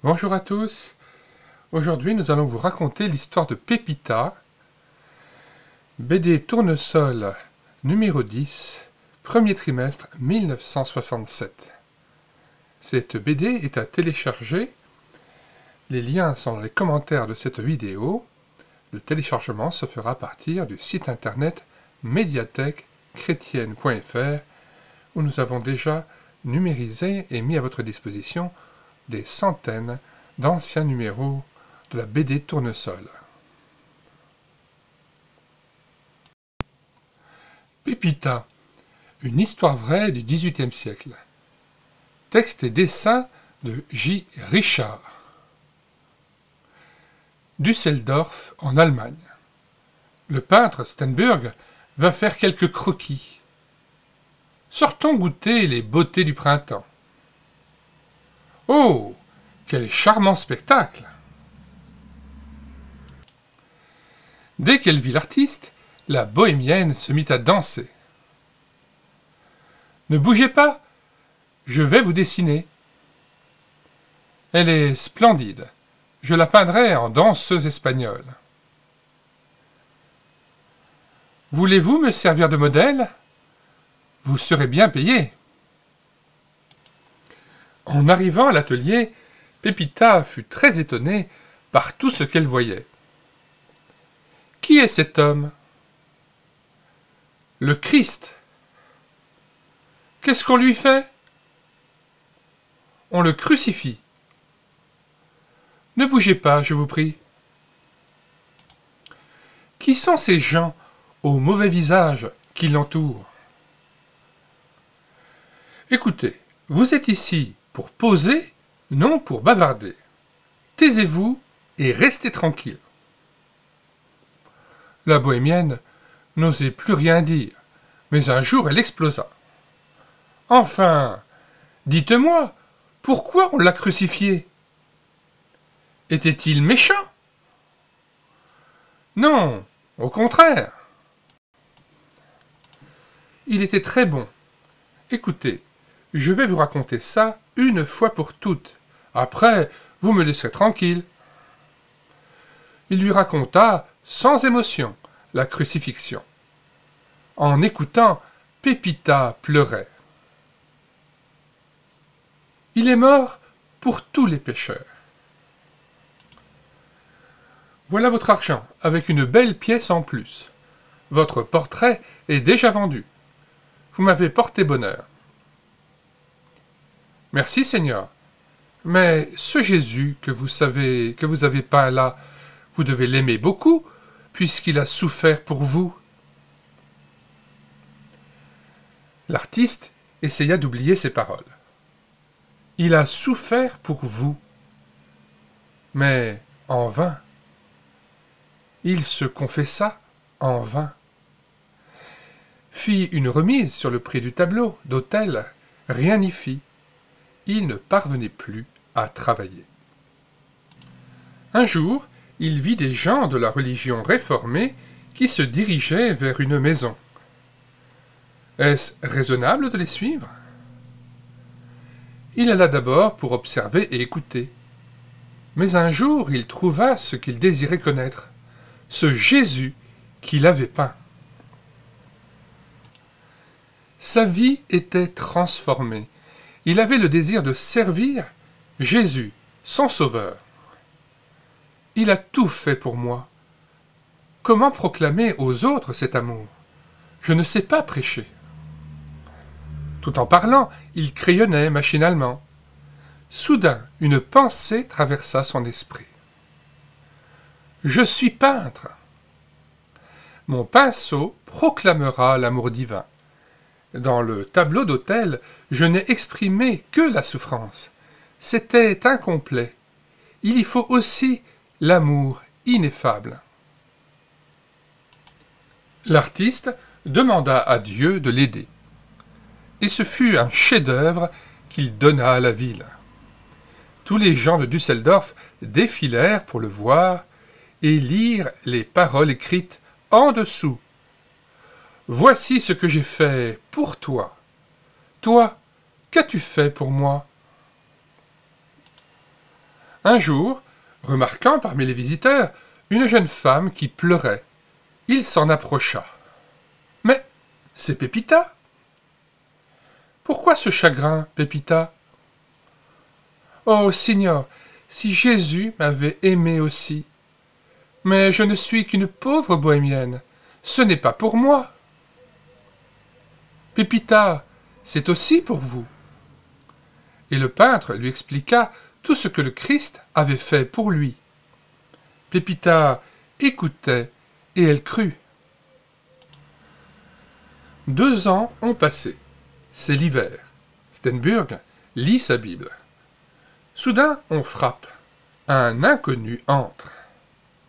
Bonjour à tous. Aujourd'hui, nous allons vous raconter l'histoire de Pépita, BD Tournesol numéro 10, premier trimestre 1967. Cette BD est à télécharger. Les liens sont dans les commentaires de cette vidéo. Le téléchargement se fera à partir du site internet médiathèquechrétienne.fr où nous avons déjà numérisé et mis à votre disposition des centaines d'anciens numéros de la BD Tournesol. Pépita, une histoire vraie du XVIIIe siècle. Texte et dessin de J. Richard. Düsseldorf, en Allemagne. Le peintre Stenberg va faire quelques croquis. Sortons goûter les beautés du printemps. Oh, quel charmant spectacle! Dès qu'elle vit l'artiste, la bohémienne se mit à danser. Ne bougez pas, je vais vous dessiner. Elle est splendide, je la peindrai en danseuse espagnole. Voulez-vous me servir de modèle? Vous serez bien payé. En arrivant à l'atelier, Pépita fut très étonnée par tout ce qu'elle voyait. Qui est cet homme? Le Christ. Qu'est-ce qu'on lui fait? On le crucifie. Ne bougez pas, je vous prie. Qui sont ces gens au mauvais visage qui l'entourent? Écoutez, vous êtes ici pour poser, non pour bavarder. Taisez-vous et restez tranquille. La bohémienne n'osait plus rien dire, mais un jour elle explosa. Enfin, dites-moi, pourquoi on l'a crucifié? Était-il méchant? Non, au contraire. Il était très bon. Écoutez, je vais vous raconter ça une fois pour toutes. Après, vous me laisserez tranquille. Il lui raconta, sans émotion, la crucifixion. En écoutant, Pépita pleurait. Il est mort pour tous les pécheurs. Voilà votre argent, avec une belle pièce en plus. Votre portrait est déjà vendu. Vous m'avez porté bonheur. Merci, Seigneur. Mais ce Jésus que vous avez peint là, vous devez l'aimer beaucoup, puisqu'il a souffert pour vous. L'artiste essaya d'oublier ces paroles. Il a souffert pour vous. Mais en vain. Il se confessa en vain. Fit une remise sur le prix du tableau d'autel, rien n'y fit. Il ne parvenait plus à travailler. Un jour, il vit des gens de la religion réformée qui se dirigeaient vers une maison. Est-ce raisonnable de les suivre? Il alla d'abord pour observer et écouter. Mais un jour, il trouva ce qu'il désirait connaître, ce Jésus qu'il avait peint. Sa vie était transformée. Il avait le désir de servir Jésus, son sauveur. Il a tout fait pour moi. Comment proclamer aux autres cet amour? Je ne sais pas prêcher. Tout en parlant, il crayonnait machinalement. Soudain, une pensée traversa son esprit. Je suis peintre. Mon pinceau proclamera l'amour divin. Dans le tableau d'autel, je n'ai exprimé que la souffrance. C'était incomplet. Il y faut aussi l'amour ineffable. L'artiste demanda à Dieu de l'aider. Et ce fut un chef-d'œuvre qu'il donna à la ville. Tous les gens de Düsseldorf défilèrent pour le voir et lire les paroles écrites en dessous. Voici ce que j'ai fait pour toi. Toi, qu'as-tu fait pour moi? Un jour, remarquant parmi les visiteurs une jeune femme qui pleurait, il s'en approcha. « Mais c'est Pépita !»« Pourquoi ce chagrin, Pépita ?»« Oh, Seigneur, si Jésus m'avait aimé aussi. Mais je ne suis qu'une pauvre bohémienne. Ce n'est pas pour moi. »« Pépita, c'est aussi pour vous. » Et le peintre lui expliqua tout ce que le Christ avait fait pour lui. Pépita écoutait et elle crut. 2 ans ont passé. C'est l'hiver. Stenberg lit sa Bible. Soudain, on frappe. Un inconnu entre.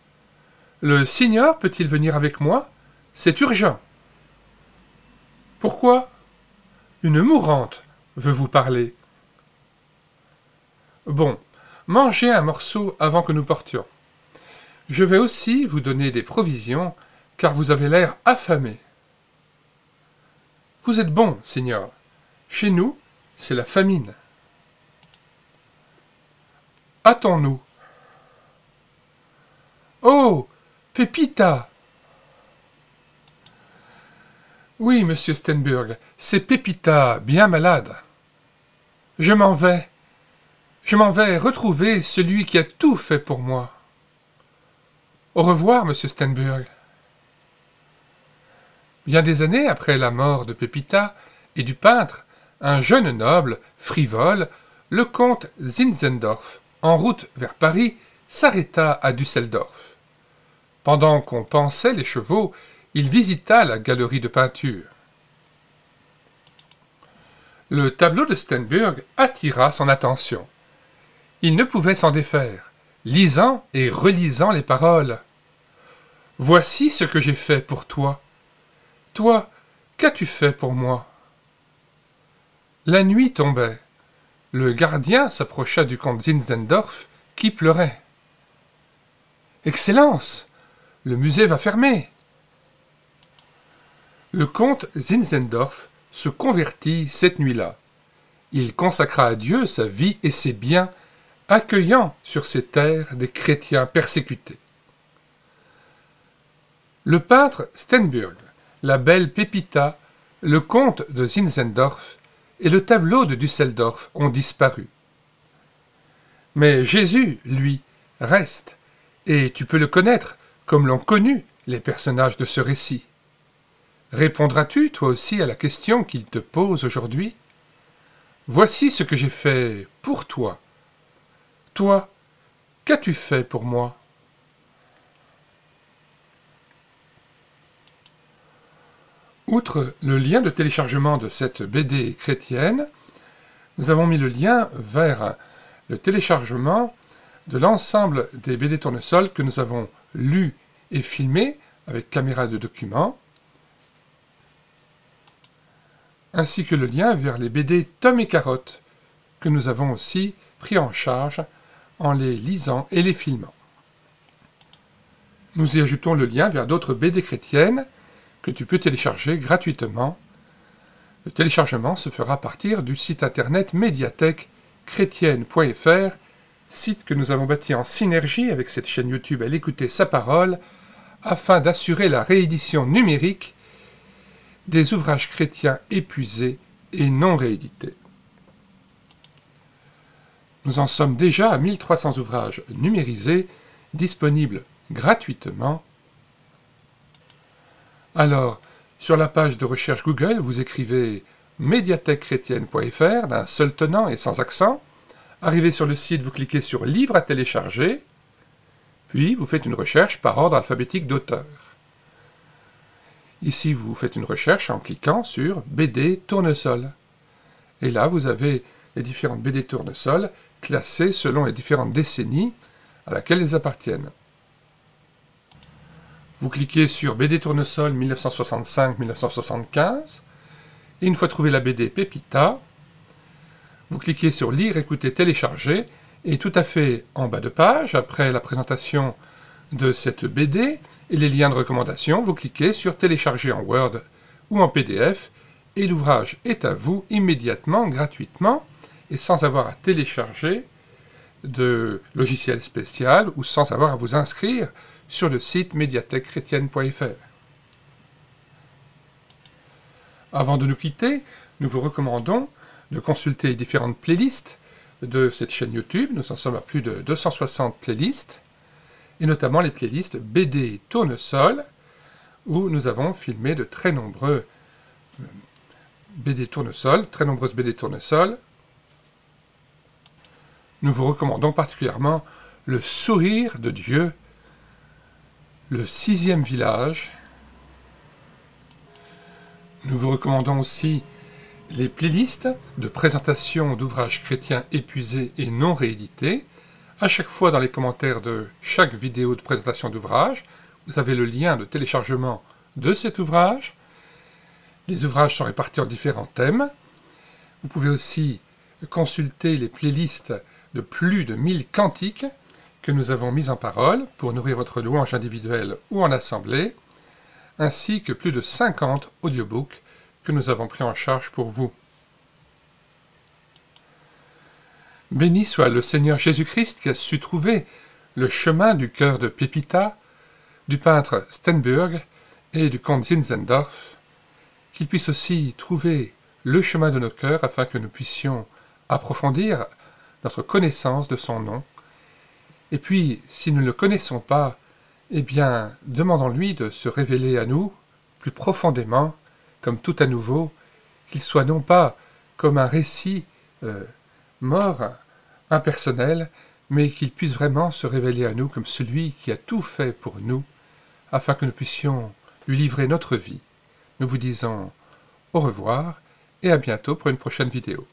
« Le Seigneur peut-il venir avec moi? C'est urgent. »« Pourquoi? Une mourante veut vous parler. »« Bon, mangez un morceau avant que nous portions. Je vais aussi vous donner des provisions, car vous avez l'air affamé. »« Vous êtes bon, Seigneur. Chez nous, c'est la famine. »« Hâtons-nous. »« Oh, Pépita !»« Oui, monsieur Stenberg, c'est Pépita, bien malade. Je m'en vais retrouver celui qui a tout fait pour moi. Au revoir, monsieur Stenberg. » Bien des années après la mort de Pépita et du peintre, un jeune noble, frivole, le comte Zinzendorf, en route vers Paris, s'arrêta à Düsseldorf. Pendant qu'on pansait les chevaux, il visita la galerie de peinture. Le tableau de Stenberg attira son attention. Il ne pouvait s'en défaire, lisant et relisant les paroles. « Voici ce que j'ai fait pour toi. Toi, qu'as-tu fait pour moi ?» La nuit tombait. Le gardien s'approcha du comte Zinzendorf, qui pleurait. « Excellence, le musée va fermer. » Le comte Zinzendorf se convertit cette nuit-là. Il consacra à Dieu sa vie et ses biens, accueillant sur ses terres des chrétiens persécutés. Le peintre Stenberg, la belle Pépita, le comte de Zinzendorf et le tableau de Düsseldorf ont disparu. Mais Jésus, lui, reste, et tu peux le connaître comme l'ont connu les personnages de ce récit. Répondras-tu, toi aussi, à la question qu'il te pose aujourd'hui? Voici ce que j'ai fait pour toi. Toi, qu'as-tu fait pour moi? Outre le lien de téléchargement de cette BD chrétienne, nous avons mis le lien vers le téléchargement de l'ensemble des BD Tournesol que nous avons lus et filmés avec caméra de document, ainsi que le lien vers les BD Tom et Carotte que nous avons aussi pris en charge en les lisant et les filmant. Nous y ajoutons le lien vers d'autres BD chrétiennes que tu peux télécharger gratuitement. Le téléchargement se fera à partir du site internet médiathèque-chrétienne.fr, site que nous avons bâti en synergie avec cette chaîne YouTube Elle écouter sa parole, afin d'assurer la réédition numérique des ouvrages chrétiens épuisés et non réédités. Nous en sommes déjà à 1300 ouvrages numérisés, disponibles gratuitement. Alors, sur la page de recherche Google, vous écrivez médiathèque-chrétienne.fr d'un seul tenant et sans accent. Arrivé sur le site, vous cliquez sur « Livre à télécharger », puis vous faites une recherche par ordre alphabétique d'auteur. Ici, vous faites une recherche en cliquant sur « BD Tournesol ». Et là, vous avez les différentes BD Tournesol classées selon les différentes décennies à laquelle elles appartiennent. Vous cliquez sur BD Tournesol 1965-1975, et une fois trouvé la BD Pépita, vous cliquez sur Lire, écouter, télécharger, et tout à fait en bas de page, après la présentation de cette BD et les liens de recommandation, vous cliquez sur Télécharger en Word ou en PDF, et l'ouvrage est à vous immédiatement, gratuitement, et sans avoir à télécharger de logiciel spécial ou sans avoir à vous inscrire sur le site médiathèquechrétienne.fr. Avant de nous quitter, nous vous recommandons de consulter les différentes playlists de cette chaîne YouTube. Nous en sommes à plus de 260 playlists, et notamment les playlists BD Tournesol, où nous avons filmé de très nombreuses BD Tournesol. Nous vous recommandons particulièrement Le sourire de Dieu, Le 6e village. Nous vous recommandons aussi les playlists de présentation d'ouvrages chrétiens épuisés et non réédités. À chaque fois dans les commentaires de chaque vidéo de présentation d'ouvrage, vous avez le lien de téléchargement de cet ouvrage. Les ouvrages sont répartis en différents thèmes. Vous pouvez aussi consulter les playlists de plus de 1000 cantiques que nous avons mis en parole pour nourrir votre louange individuelle ou en assemblée, ainsi que plus de 50 audiobooks que nous avons pris en charge pour vous. Béni soit le Seigneur Jésus-Christ qui a su trouver le chemin du cœur de Pepita, du peintre Stenberg et du comte Zinzendorf, qu'il puisse aussi trouver le chemin de nos cœurs afin que nous puissions approfondir notre connaissance de son nom. Et puis, si nous ne le connaissons pas, eh bien, demandons-lui de se révéler à nous plus profondément, comme tout à nouveau, qu'il soit non pas comme un récit mort, impersonnel, mais qu'il puisse vraiment se révéler à nous comme celui qui a tout fait pour nous, afin que nous puissions lui livrer notre vie. Nous vous disons au revoir et à bientôt pour une prochaine vidéo.